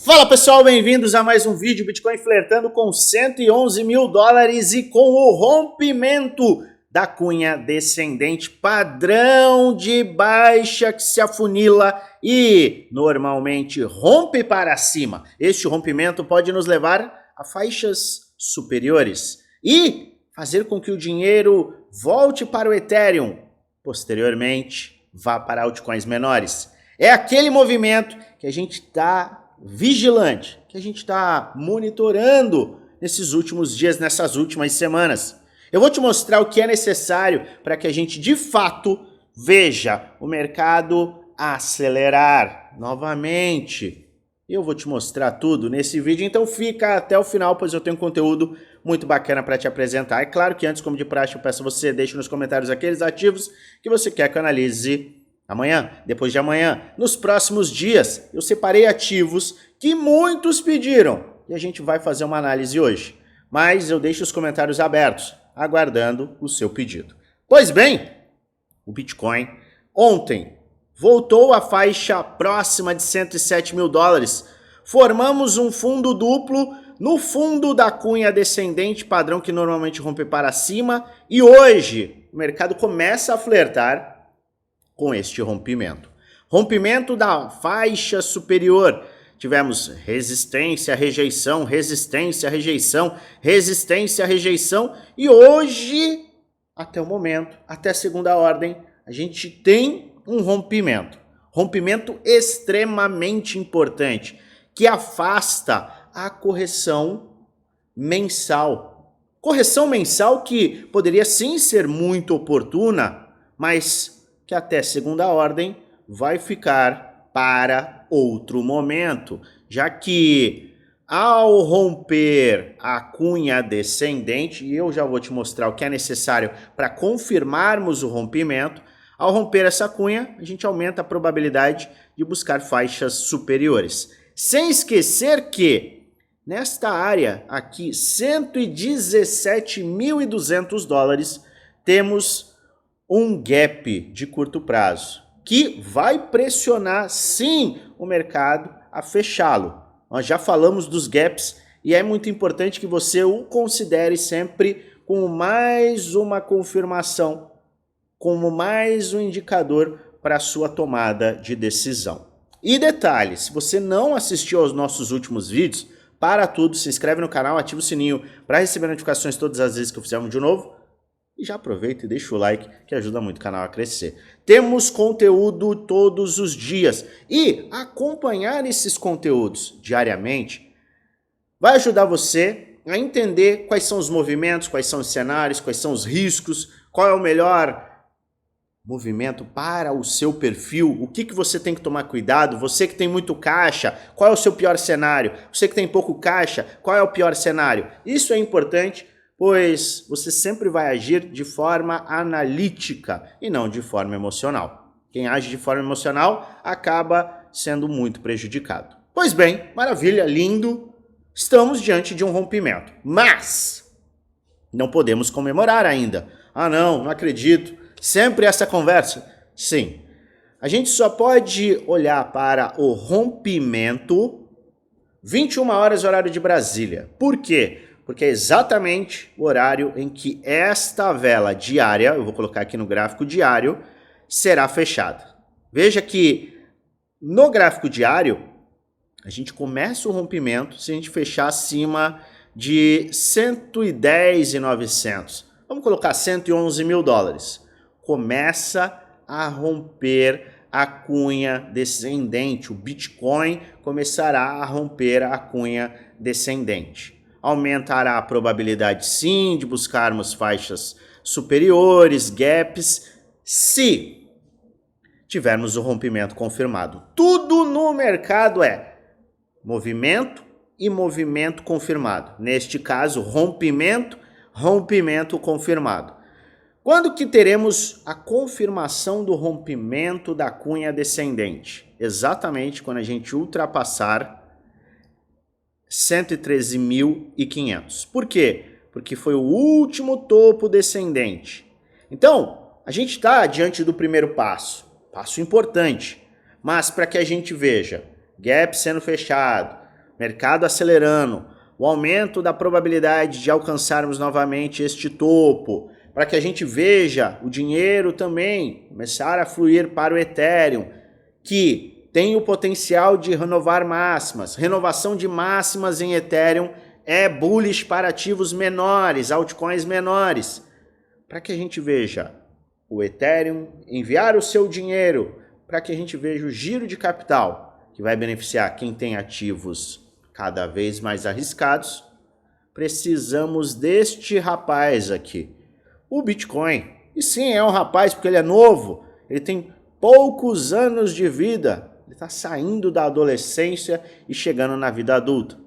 Fala pessoal, bem-vindos a mais um vídeo. Bitcoin flertando com 111 mil dólares e com o rompimento da cunha descendente, padrão de baixa que se afunila e normalmente rompe para cima. Este rompimento pode nos levar a faixas superiores e fazer com que o dinheiro volte para o Ethereum, posteriormente vá para altcoins menores. É aquele movimento que a gente está vigilante, que a gente está monitorando nesses últimos dias, nessas últimas semanas. Eu vou te mostrar o que é necessário para que a gente de fato veja o mercado acelerar novamente. Eu vou te mostrar tudo nesse vídeo, então fica até o final, pois eu tenho conteúdo muito bacana para te apresentar. É claro que antes, como de praxe, eu peço a você, deixe nos comentários aqueles ativos que você quer que eu analise amanhã, depois de amanhã, nos próximos dias. Eu separei ativos que muitos pediram e a gente vai fazer uma análise hoje. Mas eu deixo os comentários abertos, aguardando o seu pedido. Pois bem, o Bitcoin ontem voltou à faixa próxima de 107 mil dólares. Formamos um fundo duplo no fundo da cunha descendente, padrão que normalmente rompe para cima. E hoje o mercado começa a flertar com este rompimento. Rompimento da faixa superior. Tivemos resistência, rejeição, resistência, rejeição, resistência, rejeição. E hoje, até o momento, até a segunda ordem, a gente tem um rompimento. Rompimento extremamente importante, que afasta a correção mensal. Correção mensal que poderia sim ser muito oportuna, mas que até segunda ordem vai ficar para outro momento, já que ao romper a cunha descendente, e eu já vou te mostrar o que é necessário para confirmarmos o rompimento, ao romper essa cunha, a gente aumenta a probabilidade de buscar faixas superiores. Sem esquecer que nesta área aqui, 117.200 dólares, temos um gap de curto prazo, que vai pressionar sim o mercado a fechá-lo. Nós já falamos dos gaps e é muito importante que você o considere sempre como mais uma confirmação, como mais um indicador para a sua tomada de decisão. E detalhe, se você não assistiu aos nossos últimos vídeos, para tudo, se inscreve no canal, ativa o sininho para receber notificações todas as vezes que eu fizer um vídeo novo. E já aproveita e deixa o like, que ajuda muito o canal a crescer. Temos conteúdo todos os dias. E acompanhar esses conteúdos diariamente vai ajudar você a entender quais são os movimentos, quais são os cenários, quais são os riscos, qual é o melhor movimento para o seu perfil, o que você tem que tomar cuidado, você que tem muito caixa, qual é o seu pior cenário, você que tem pouco caixa, qual é o pior cenário. Isso é importante, pois você sempre vai agir de forma analítica e não de forma emocional. Quem age de forma emocional acaba sendo muito prejudicado. Pois bem, maravilha, lindo, estamos diante de um rompimento, mas não podemos comemorar ainda. Ah não acredito, sempre essa conversa. Sim, a gente só pode olhar para o rompimento 21 horas horário de Brasília. Por quê? Porque é exatamente o horário em que esta vela diária, eu vou colocar aqui no gráfico diário, será fechada. Veja que no gráfico diário, a gente começa o rompimento se a gente fechar acima de 110.900. Vamos colocar 111 mil dólares. Começa a romper a cunha descendente. O Bitcoin começará a romper a cunha descendente. Aumentará a probabilidade sim de buscarmos faixas superiores, gaps, se tivermos o rompimento confirmado. Tudo no mercado é movimento e movimento confirmado. Neste caso, rompimento, rompimento confirmado. Quando que teremos a confirmação do rompimento da cunha descendente? Exatamente quando a gente ultrapassar 113.500. Por quê? Porque foi o último topo descendente. Então, a gente está diante do primeiro passo importante, mas para que a gente veja gap sendo fechado, mercado acelerando, o aumento da probabilidade de alcançarmos novamente este topo, para que a gente veja o dinheiro também começar a fluir para o Ethereum, que tem o potencial de renovar máximas. Renovação de máximas em Ethereum é bullish para ativos menores, altcoins menores, para que a gente veja o Ethereum enviar o seu dinheiro, para que a gente veja o giro de capital, que vai beneficiar quem tem ativos cada vez mais arriscados. Precisamos deste rapaz aqui, o Bitcoin. E sim, é um rapaz porque ele é novo, ele tem poucos anos de vida, ele está saindo da adolescência e chegando na vida adulta.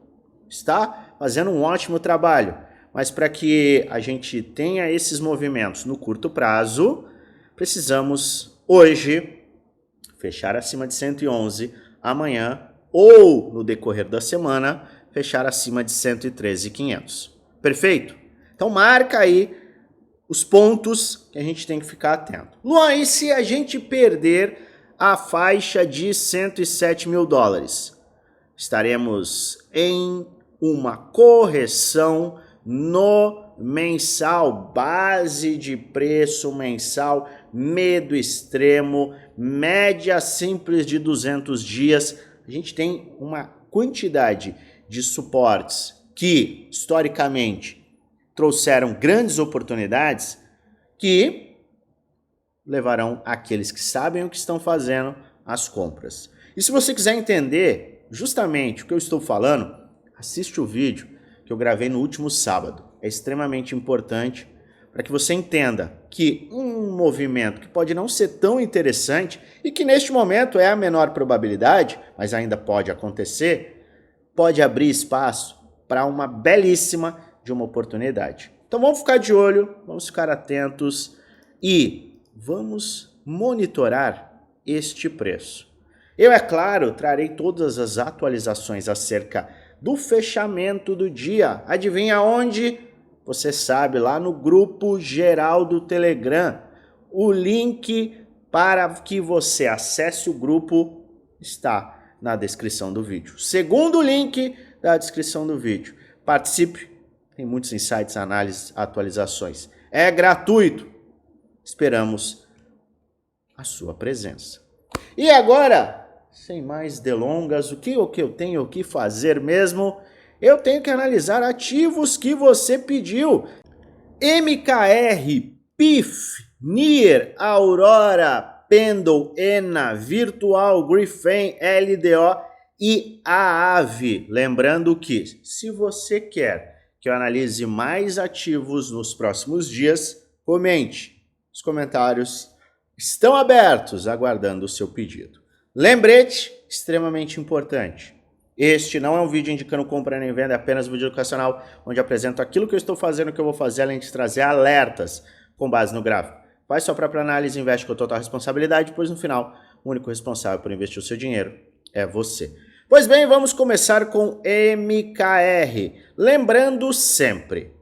Está fazendo um ótimo trabalho, mas para que a gente tenha esses movimentos no curto prazo, precisamos hoje fechar acima de 111, amanhã ou no decorrer da semana fechar acima de 113.500. Perfeito? Então marca aí os pontos que a gente tem que ficar atento. Luan, e se a gente perder a faixa de 107 mil dólares? Estaremos em uma correção no mensal, base de preço mensal, medo extremo, média simples de 200 dias. A gente tem uma quantidade de suportes que, historicamente, trouxeram grandes oportunidades que levarão aqueles que sabem o que estão fazendo às compras. E se você quiser entender justamente o que eu estou falando, assiste o vídeo que eu gravei no último sábado. É extremamente importante para que você entenda que um movimento que pode não ser tão interessante e que neste momento é a menor probabilidade, mas ainda pode acontecer, pode abrir espaço para uma belíssima de uma oportunidade. Então vamos ficar de olho, vamos ficar atentos e vamos monitorar este preço. Eu, é claro, trarei todas as atualizações acerca do fechamento do dia. Adivinha onde? Você sabe, lá no grupo geral do Telegram. O link para que você acesse o grupo está na descrição do vídeo. Segundo link da descrição do vídeo. Participe, tem muitos insights, análises, atualizações. É gratuito. Esperamos a sua presença. E agora, sem mais delongas, o que eu tenho que fazer mesmo? Eu tenho que analisar ativos que você pediu. MKR, PIF, NIR, Aurora, Pendle, ENA, Virtual, Griffin, LDO e AAVE. Lembrando que, se você quer que eu analise mais ativos nos próximos dias, comente. Os comentários estão abertos, aguardando o seu pedido. Lembrete, extremamente importante. Este não é um vídeo indicando compra nem venda, é apenas um vídeo educacional, onde apresento aquilo que eu estou fazendo, o que eu vou fazer, além de trazer alertas com base no gráfico. Faz sua própria análise, investe com total responsabilidade, pois no final, o único responsável por investir o seu dinheiro é você. Pois bem, vamos começar com MKR. Lembrando sempre,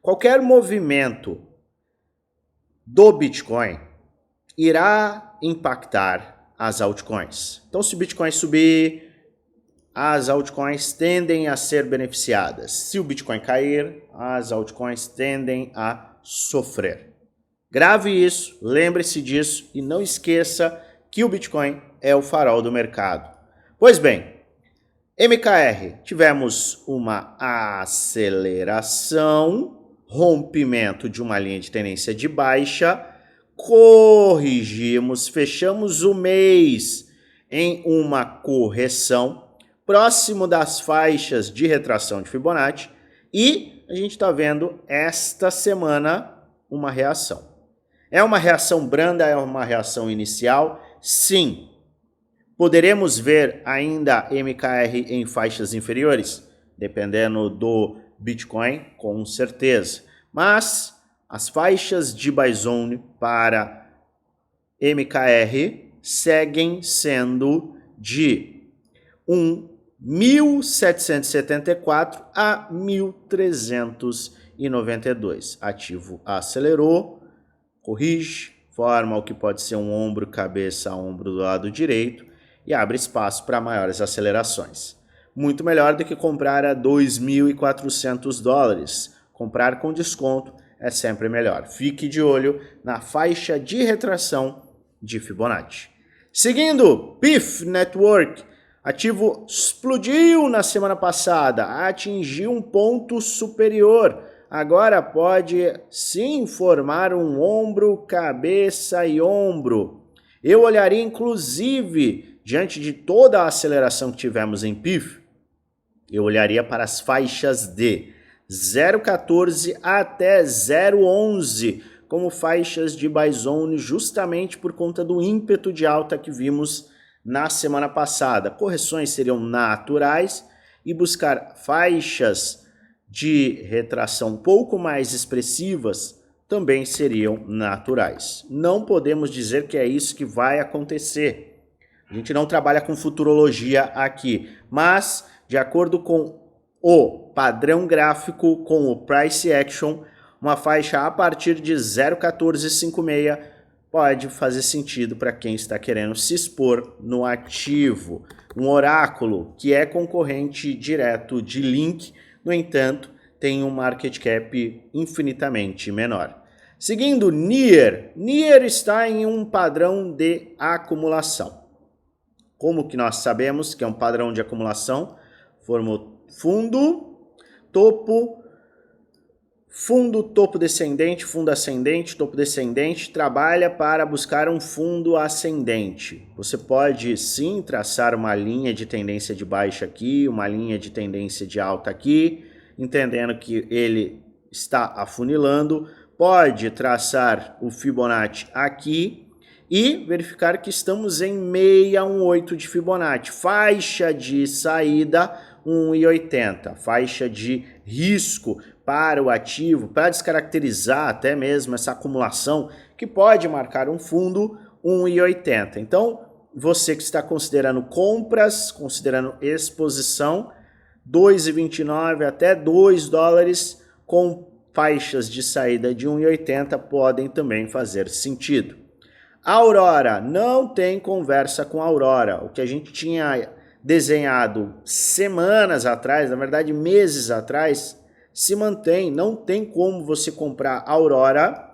qualquer movimento do Bitcoin irá impactar as altcoins. Então, se o Bitcoin subir, as altcoins tendem a ser beneficiadas. Se o Bitcoin cair, as altcoins tendem a sofrer. Grave isso, lembre-se disso e não esqueça que o Bitcoin é o farol do mercado. Pois bem, MKR, tivemos uma aceleração, rompimento de uma linha de tendência de baixa, corrigimos, fechamos o mês em uma correção próximo das faixas de retração de Fibonacci e a gente está vendo esta semana uma reação. É uma reação branda, é uma reação inicial? Sim. Poderemos ver ainda MKR em faixas inferiores? Dependendo do Bitcoin, com certeza. Mas as faixas de buy zone para MKR seguem sendo de 1.774 a 1.392. Ativo acelerou, corrige, forma o que pode ser um ombro, cabeça, ombro do lado direito e abre espaço para maiores acelerações. muito melhor do que comprar a 2.400 dólares. Comprar com desconto é sempre melhor. Fique de olho na faixa de retração de Fibonacci. Seguindo, PIF Network, ativo explodiu na semana passada, atingiu um ponto superior. Agora pode sim formar um ombro, cabeça e ombro. Eu olharia inclusive, diante de toda a aceleração que tivemos em PIF, eu olharia para as faixas de 0,14 até 0,11 como faixas de buy zone, justamente por conta do ímpeto de alta que vimos na semana passada. Correções seriam naturais e buscar faixas de retração um pouco mais expressivas também seriam naturais. Não podemos dizer que é isso que vai acontecer. A gente não trabalha com futurologia aqui, mas de acordo com o padrão gráfico, com o Price Action, uma faixa a partir de 0,1456 pode fazer sentido para quem está querendo se expor no ativo. Um oráculo que é concorrente direto de Link, no entanto, tem um market cap infinitamente menor. Seguindo, NIR. NIR está em um padrão de acumulação. Como que nós sabemos que é um padrão de acumulação? Formou fundo, topo, fundo, topo descendente, fundo ascendente, topo descendente, trabalha para buscar um fundo ascendente. Você pode sim traçar uma linha de tendência de baixa aqui, uma linha de tendência de alta aqui, entendendo que ele está afunilando, pode traçar o Fibonacci aqui e verificar que estamos em 618 de Fibonacci, faixa de saída 1,80, faixa de risco para o ativo, para descaracterizar até mesmo essa acumulação que pode marcar um fundo 1,80. Então, você que está considerando compras, considerando exposição, 2,29 até 2 dólares com faixas de saída de 1,80 podem também fazer sentido. Aurora, não tem conversa com a Aurora. O que a gente tinha desenhado semanas atrás, na verdade meses atrás, se mantém. Não tem como você comprar Aurora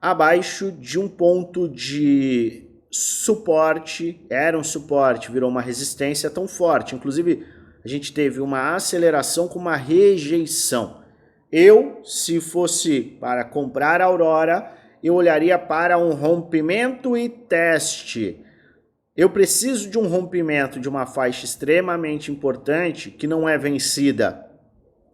abaixo de um ponto de suporte. Era um suporte, virou uma resistência tão forte. Inclusive, a gente teve uma aceleração com uma rejeição. Eu, se fosse para comprar Aurora, eu olharia para um rompimento e teste. Eu preciso de um rompimento de uma faixa extremamente importante que não é vencida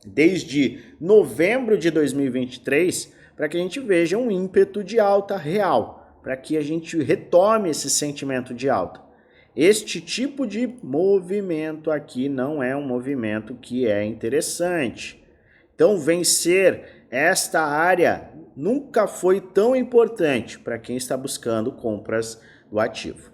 desde novembro de 2023 para que a gente veja um ímpeto de alta real, para que a gente retome esse sentimento de alta. Este tipo de movimento aqui não é um movimento que é interessante. Então, vencer esta área nunca foi tão importante para quem está buscando compras do ativo.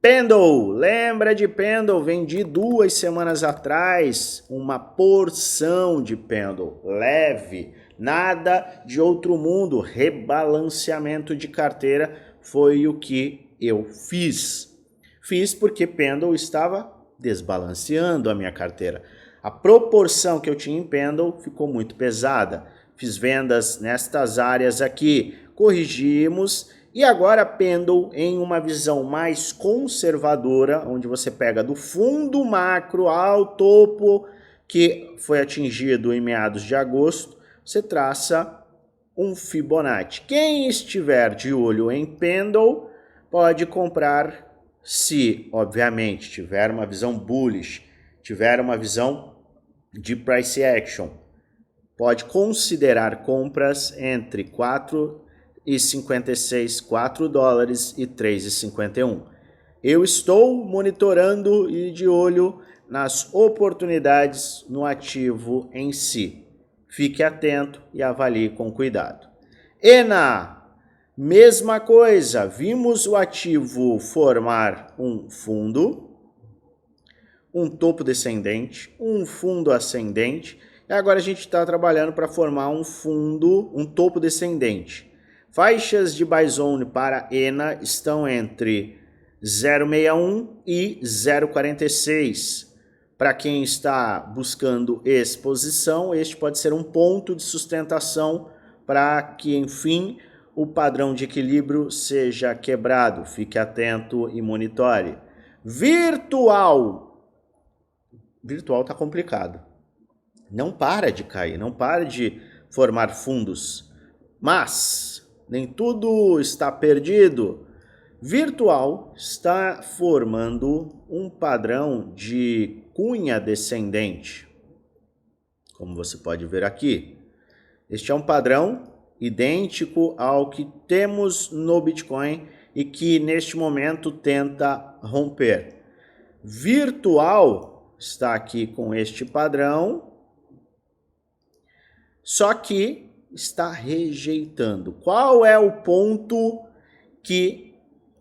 Pendle, lembra de Pendle? Vendi 2 semanas atrás uma porção de Pendle, leve, nada de outro mundo, rebalanceamento de carteira foi o que eu fiz. Fiz porque Pendle estava desbalanceando a minha carteira. A proporção que eu tinha em Pendle ficou muito pesada. Fiz vendas nestas áreas aqui, corrigimos e agora Pendle em uma visão mais conservadora, onde você pega do fundo macro ao topo que foi atingido em meados de agosto, você traça um Fibonacci. Quem estiver de olho em Pendle pode comprar se, obviamente, tiver uma visão bullish, tiver uma visão de price action. Pode considerar compras entre 4,56, 4 dólares e 3,51. Eu estou monitorando e de olho nas oportunidades no ativo em si. Fique atento e avalie com cuidado. ENA, mesma coisa, vimos o ativo formar um fundo, um topo descendente, um fundo ascendente, e agora a gente está trabalhando para formar um fundo, um topo descendente. Faixas de buy zone para ENA estão entre 0,61 e 0,46. Para quem está buscando exposição, este pode ser um ponto de sustentação para que, enfim, o padrão de equilíbrio seja quebrado. Fique atento e monitore. Virtual. Virtual está complicado. Não para de cair, não para de formar fundos. Mas nem tudo está perdido. Virtual está formando um padrão de cunha descendente, como você pode ver aqui. Este é um padrão idêntico ao que temos no Bitcoin e que neste momento tenta romper. Virtual está aqui com este padrão, só que está rejeitando. Qual é o ponto que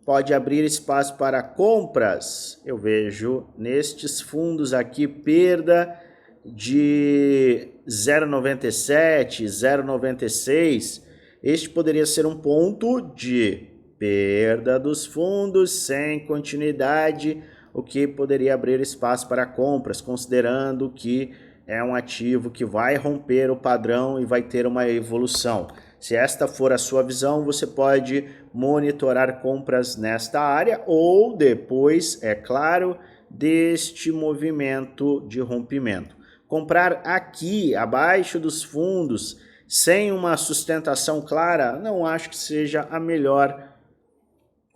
pode abrir espaço para compras? Eu vejo nestes fundos aqui perda de 0,97, 0,96. Este poderia ser um ponto de perda dos fundos sem continuidade, o que poderia abrir espaço para compras, considerando que é um ativo que vai romper o padrão e vai ter uma evolução. Se esta for a sua visão, você pode monitorar compras nesta área ou depois, é claro, deste movimento de rompimento. Comprar aqui, abaixo dos fundos, sem uma sustentação clara, não acho que seja a melhor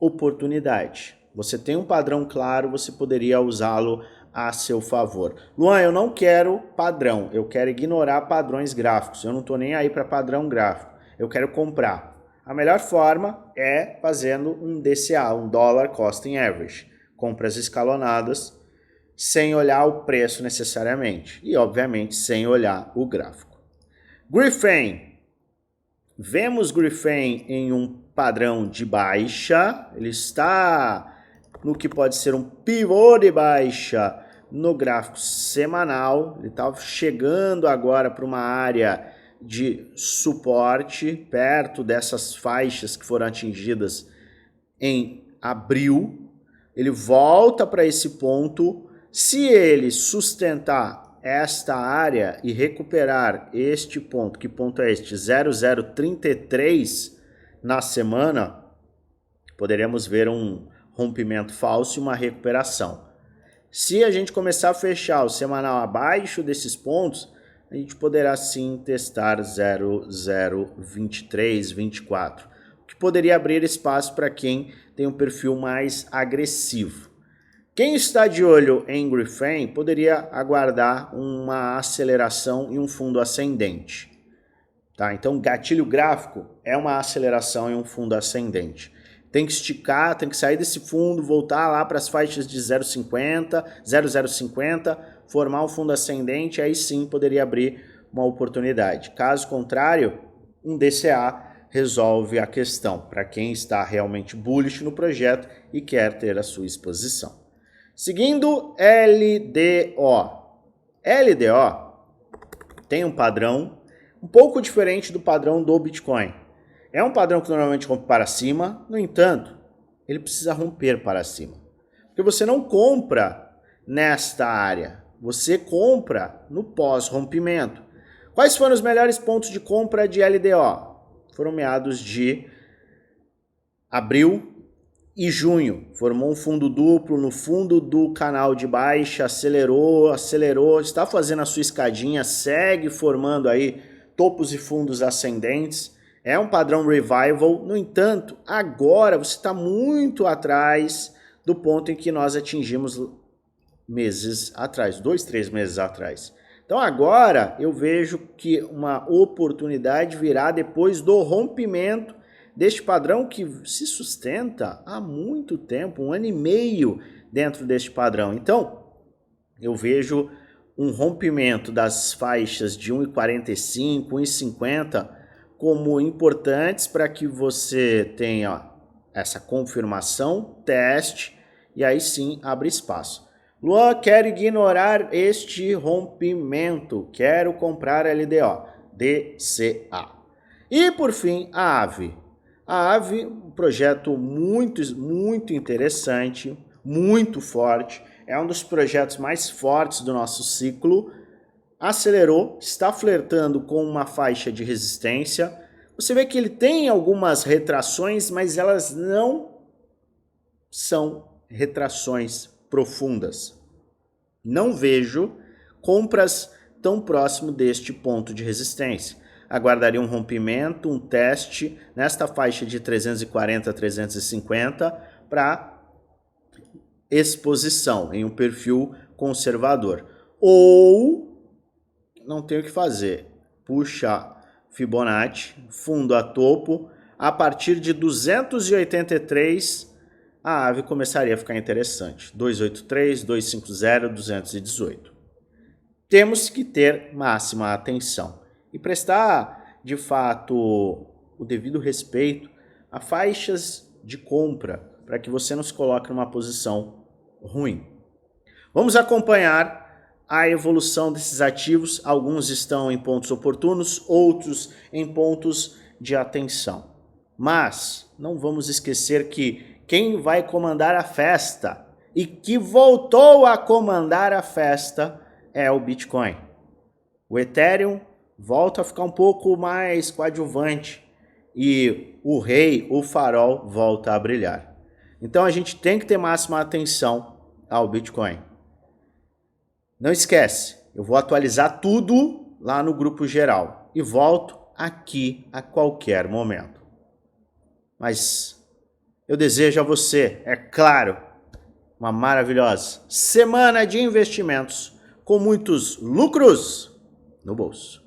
oportunidade. Você tem um padrão claro, você poderia usá-lo a seu favor. Luan, eu não quero padrão, eu quero ignorar padrões gráficos, eu não estou nem aí para padrão gráfico, eu quero comprar. A melhor forma é fazendo um DCA, um Dollar Cost Average, compras escalonadas, sem olhar o preço necessariamente e, obviamente, sem olhar o gráfico. Griffin. Vemos Griffin em um padrão de baixa, ele está no que pode ser um pivô de baixa no gráfico semanal, ele está chegando agora para uma área de suporte, perto dessas faixas que foram atingidas em abril, ele volta para esse ponto, se ele sustentar esta área e recuperar este ponto, que ponto é este? 0,033 na semana, poderemos ver um rompimento falso e uma recuperação. Se a gente começar a fechar o semanal abaixo desses pontos, a gente poderá sim testar 0,023, 24, o que poderia abrir espaço para quem tem um perfil mais agressivo. Quem está de olho em Griffin poderia aguardar uma aceleração e um fundo ascendente. Tá? Então, gatilho gráfico é uma aceleração e um fundo ascendente. Tem que esticar, tem que sair desse fundo, voltar lá para as faixas de 0,50, 0,050, formar um fundo ascendente, aí sim poderia abrir uma oportunidade. Caso contrário, um DCA resolve a questão para quem está realmente bullish no projeto e quer ter a sua exposição. Seguindo LDO. LDO tem um padrão um pouco diferente do padrão do Bitcoin. É um padrão que normalmente rompe para cima, no entanto, ele precisa romper para cima. Porque você não compra nesta área, você compra no pós-rompimento. Quais foram os melhores pontos de compra de LDO? Foram meados de abril e junho. Formou um fundo duplo no fundo do canal de baixa, acelerou, está fazendo a sua escadinha, segue formando aí topos e fundos ascendentes. É um padrão revival, no entanto, agora você está muito atrás do ponto em que nós atingimos meses atrás, 2, 3 meses atrás. Então agora eu vejo que uma oportunidade virá depois do rompimento deste padrão que se sustenta há muito tempo, 1 ano e meio dentro deste padrão. Então eu vejo um rompimento das faixas de 1,45, 1,50 como importantes para que você tenha essa confirmação, teste e aí sim abre espaço. Luan, quero ignorar este rompimento, quero comprar LDO, DCA. E por fim, a AVE. A AVE, um projeto muito interessante, muito forte, é um dos projetos mais fortes do nosso ciclo. Acelerou, está flertando com uma faixa de resistência. Você vê que ele tem algumas retrações, mas elas não são retrações profundas. Não vejo compras tão próximo deste ponto de resistência. Aguardaria um rompimento, um teste nesta faixa de 340 a 350 para exposição em um perfil conservador. Ou, não tem o que fazer, puxa Fibonacci, fundo a topo, a partir de 283 a ave começaria a ficar interessante. 283, 250, 218. Temos que ter máxima atenção e prestar, de fato, o devido respeito a faixas de compra para que você não se coloque numa posição ruim. Vamos acompanhar a evolução desses ativos. Alguns estão em pontos oportunos, outros em pontos de atenção. Mas não vamos esquecer que quem vai comandar a festa e que voltou a comandar a festa é o Bitcoin. O Ethereum volta a ficar um pouco mais coadjuvante e o rei, o farol, volta a brilhar. Então a gente tem que ter máxima atenção ao Bitcoin. Não esquece, eu vou atualizar tudo lá no grupo geral e volto aqui a qualquer momento. Mas eu desejo a você, é claro, uma maravilhosa semana de investimentos com muitos lucros no bolso.